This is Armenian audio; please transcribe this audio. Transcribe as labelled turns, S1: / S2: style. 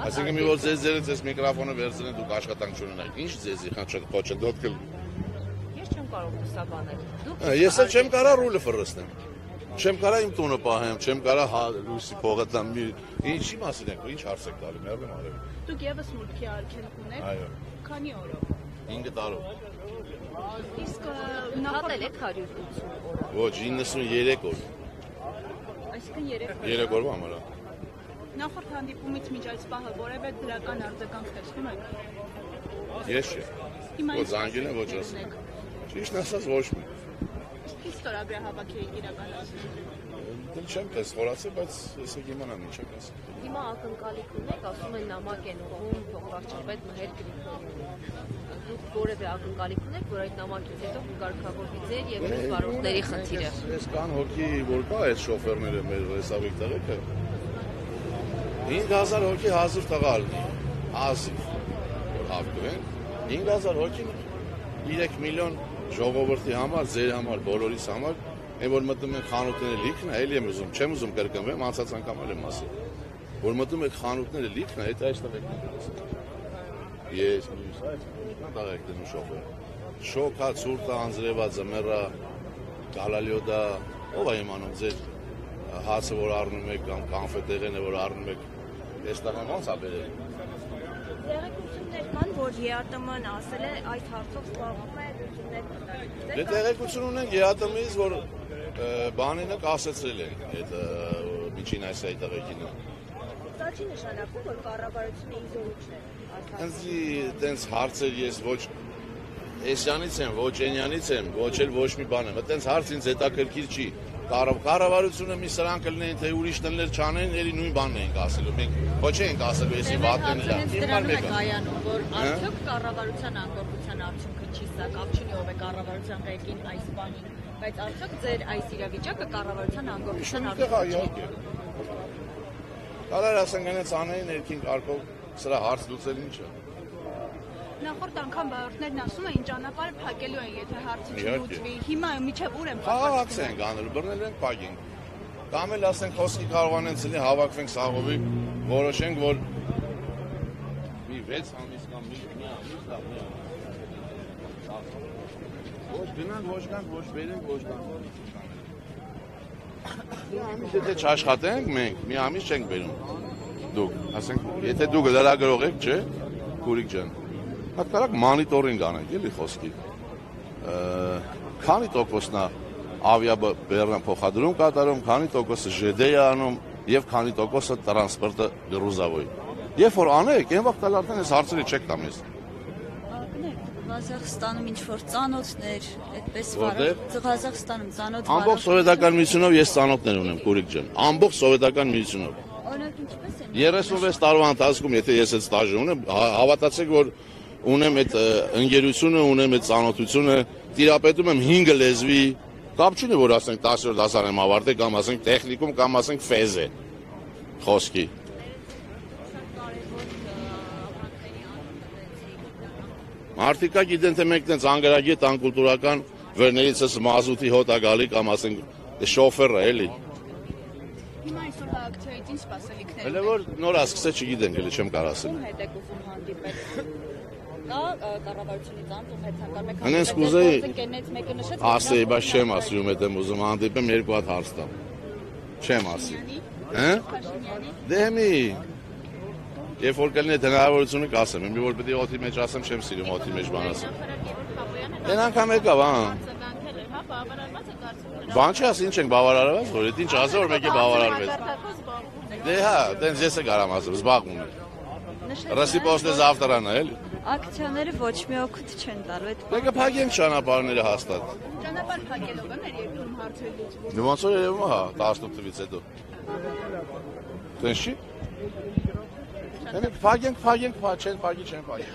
S1: Այսինքն մի որ ձեզ այս միկրոֆոնը վերցնեն դուք աշխատանք չունենաք։ Ինչ ձեզի խոչընդոտ կլ։
S2: Ես չեմ կարող բուսաբանել։
S1: Ես էլ չեմ կարող ռուլը ֆռստեմ։ Չեմ կարող իմ տունը պահեմ, չեմ կարող լույսի փողը տամ։ Ինչի մասին եք, ինչ հարց եք տալի, մերվեմ արև։
S3: Դուք եւս մուտքի արգելք ունեք։
S1: Այո։
S3: Քանի օրով։
S1: 5 տարով։
S3: Իսկ
S2: Հատել եք 180 օր։
S1: Ոչ, 93 օր։
S3: Այսինքն 3
S1: 3 օրվա համար։
S3: Նախորդ հանդիպումից մինչ այս պահը որևէ դրական արձագանք տեսնում եք։
S1: Ես չէ։ Ոչ զանգին է, ոչ ասում։ Ճիշտ ասած ոչ մի։
S3: Իսկ ստորագրահավաք եք իրականացնում։
S1: Դեռ չեմ տես խորացել, բայց եսեք իմանամ ինչ եք ասում։
S2: Հիմա ակնկալիք ունեք, ասում են նամակ են ուղղում, փոխվարչապետ մհեր գրիգորյան։ Դուք որևէ ակնկալիք ունեք, որ այդ նամակից հետո կարգավորվի ձեր եւ վարորդների խնդիրը։
S1: Ես կան հոգի, որ կա այդ շոֆերները մեր հեսավիկ տեղեքը։ 5000 հոգի հազիվ տղալ, հազիվ, որ հավկվեն, 5000 հոգին 3 միլիոն ժողովրդի համար, ձեր համար, բոլորիս համար, են որ մտնում են խանութները լիքն է, էլի եմ ուզում, չեմ ուզում կրկնվեմ, անցած անգամ էլ եմ ասել, որ մտնում եք խանութները լիքն է, այդ այստեղ եք նկրեցել։ Ես մյուս այդ տաղ եք դնում շոֆեր, շոքա, ցուրտա, անձրևա, ձմեռա, գալալյոդա, ով է իմանում ձեր հացը, որ առնում եք, կամ կանֆետեղենը, որ առնում եք, այստեղ ոնց է բերել։
S4: Տեղեկություններ կան, որ ԵԱՏՄ-ն ասել է այս հարցով զբաղվում է
S1: Դե տեղեկություն ունենք ԵԱՏՄ-ից, որ բանինը կասեցրել են այդ միջին այս այդ տեղեկինը։
S4: Դա չի նշանակում, որ կառավարությունը իզոլուչ է։
S1: Տենց հարցեր ես ոչ Էսյանից եմ, ոչ Էնյանից եմ, ոչ էլ ոչ մի բան եմ։ Տենց հարց ինձ հետաքրքիր չի։ Կառավարությունը մի սրանք կլինեն, թե ուրիշ տններ չանեն, էլի նույն բանն ենք ասելու։ Մենք ոչ ենք ասելու, էսի վատն է։
S3: Դրանում է կայանում, որ արդյոք կառավարության անկարգության արդյունքը չի սա, կապ չունի ով է կառավարության ղեկին այս բանին, բայց արդյոք ձեր այս իրավիճակը կառավարության անկարգության արդյունք չի։
S1: Կարար ասենք այնց անեն ներքին կարգով սրա հարց լուծել ինչ է։
S3: Նախորդ անգամ վարորդներն ասում էին ճանապարհը փակելու են, եթե հարցը չլուծվի։ Հիմա միջև ուր են
S1: փակած են գանելու, բռնել են փակենք։ Կամ էլ ասենք խոսքի կարողանեն ցելի հավաքվենք սաղովի, որոշենք, որ մի 6 ամիս կամ մի ամիս դա մի ամիս։ Ոչ գնանք, ոչ գանք, ոչ բերենք, ոչ գանք։ Մի ամիս եթե չաշխատենք մենք, մի ամիս չենք բերում։ Դուք, ասենք, եթե դուք լրագրող եք, չէ՞, Քուրիկ ջան։ Հատկարակ մանիտորինգ անենք, էլի խոսքի։ Քանի տոկոսն է ավիաբեռնան փոխադրում կատարում, քանի տոկոսը ԺԴ-ը անում եւ քանի տոկոսը տրանսպորտը գրուզավոյ։ Երբ որ անեք, այն վաղ արդեն այս հարցերը չեք տամ ես։
S4: Ղազախստանում ինչ որ ծանոթներ, այդպես վարող Ղազախստանում ծանոթ վարող։
S1: Ամբողջ սովետական միությունով ես ծանոթներ ունեմ, Քուրիկ ջան։ Ամբողջ սովետական միությունով։
S4: Օրինակ ինչպես են։
S1: 36 տարվա ընթացքում, եթե ես այդ ստաժը ունեմ, հավատացեք, որ ունեմ այդ ընկերությունը, ունեմ այդ ծանոթությունը, տիրապետում եմ 5 լեզվի, կապ չունի, որ ասենք 10-րդ դասարան եմ ավարտել, կամ ասենք տեխնիկում, կամ ասենք ֆեզ է խոսքի։ Մարդիկա գիտեն, թե մենք տենց անգարագետ, անկուլտուրական վերներիցս մազութի հոտ է գալի, կամ ասենք շոֆերը, էլի։
S3: Հիմա այսօրվա ակցիայից ինչ սպասելիքներ։
S1: Հələ որ նոր ասկսե չգիտենք, էլի չեմ կարող ասել։
S3: Ում հետ եք ուզում հանդիպել։ Կա կառավարությունից անձում հետաքրքրում եք։
S1: Հենց կուզեի
S3: ընկերներից մեկը նշեց,
S1: ասեի, բայց չեմ ասի ում հետ եմ ուզում հանդիպեմ, 2 հատ հարց տամ։ Չեմ ասի։ Հա? Դե մի երբ որ կլինի հնարավորությունը կասեմ, մի որ պետք է օդի մեջ ասեմ, չեմ սիրում օդի մեջ բան ասեմ։ Այն անգամ եկավ, հա։ Բան չի ասի, ինչ ենք բավարարված, որ այդ ինչ ասա, որ մեկը բավարարվեց։ Դե հա, տենց ես կարամ ասեմ, զբաղվում եմ։ Ռեսիպոստե զավտրան է, էլի։
S4: Ակցիաները ոչ մի օգուտ չեն տալու, այդ
S1: Դե կփակենք ճանապարհները հաստատ։
S3: ճանապարհ փակելով է մեր երկրում հարցեր լուծվում։
S1: Դե ոնց որ երևում է, հա, 18 թվից հետո։ Տենց չի։ Դե փակենք, չեն փակի, չեն փակի։